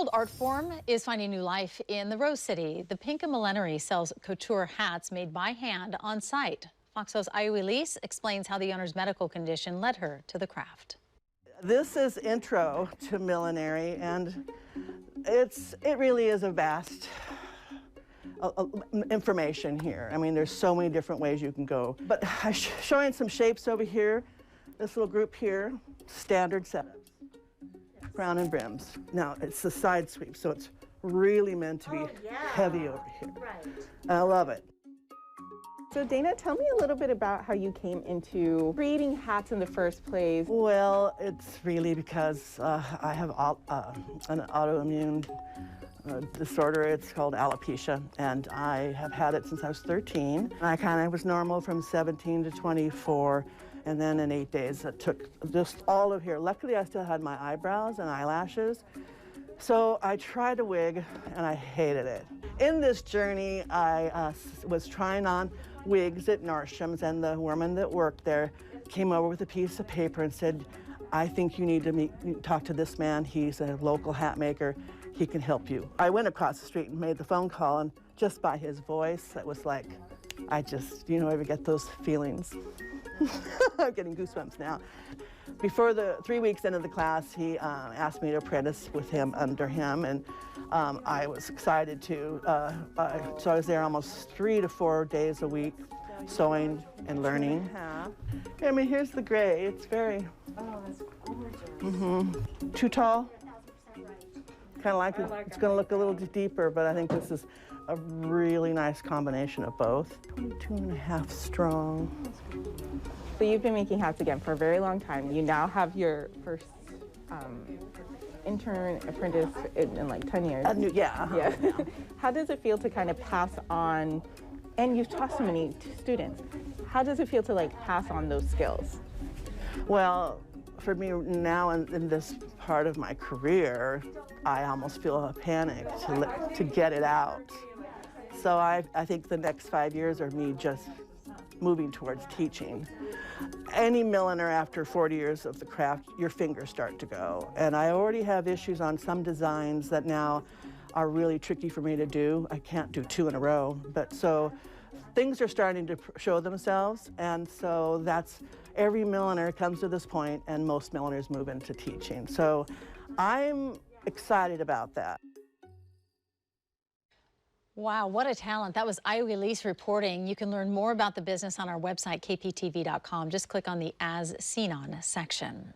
old art form is finding new life in the Rose City. The Pinkham Millinery sells couture hats made by hand on site. Fox 's Elise explains how the owner's medical condition led her to the craft. This is intro to millinery, and it really is a vast information here. I mean, there's so many different ways you can go. But I'm showing some shapes over here. This little group here, standard setups, crown and brims. Now it's the side sweep, so it's really meant to be heavy over here. Right. I love it. So Dana, tell me a little bit about how you came into creating hats in the first place. Well, it's really because I have an autoimmune disorder. It's called alopecia, and I have had it since I was 13. I kind of was normal from 17 to 24, and then in 8 days it took just all of here. Luckily, I still had my eyebrows and eyelashes, so I tried a wig, and I hated it. In this journey, I was trying on wigs at Nordstrom's, and the woman that worked there came over with a piece of paper and said, "I think you need to talk to this man. He's a local hat maker. He can help you." I went across the street and made the phone call, and just by his voice, it was like, I just, ever get those feelings. I'm getting goosebumps now. Before the 3 weeks into the class, he asked me to apprentice with him under him, and I was excited to. So I was there almost 3 to 4 days a week, sewing and learning. I mean, here's the gray. It's very... Oh, that's gorgeous. Too tall? Kind of like it's going to look a little deeper, but I think this is a really nice combination of both. 22 and a half strong. So you've been making hats again for a very long time. You now have your first intern apprentice in like 10 years. Yeah. How does it feel to kind of pass on, and you've taught so many students, how does it feel to like pass on those skills? Well, for me now in this part of my career, I almost feel a panic to get it out. So I think the next 5 years are me just moving towards teaching. Any milliner after 40 years of the craft, your fingers start to go. And I already have issues on some designs that now are really tricky for me to do. I can't do 2 in a row, but so things are starting to show themselves, and so every milliner comes to this point, and most milliners move into teaching. So I'm excited about that. Wow, what a talent. That was Elise reporting. You can learn more about the business on our website, kptv.com. Just click on the As Seen On section.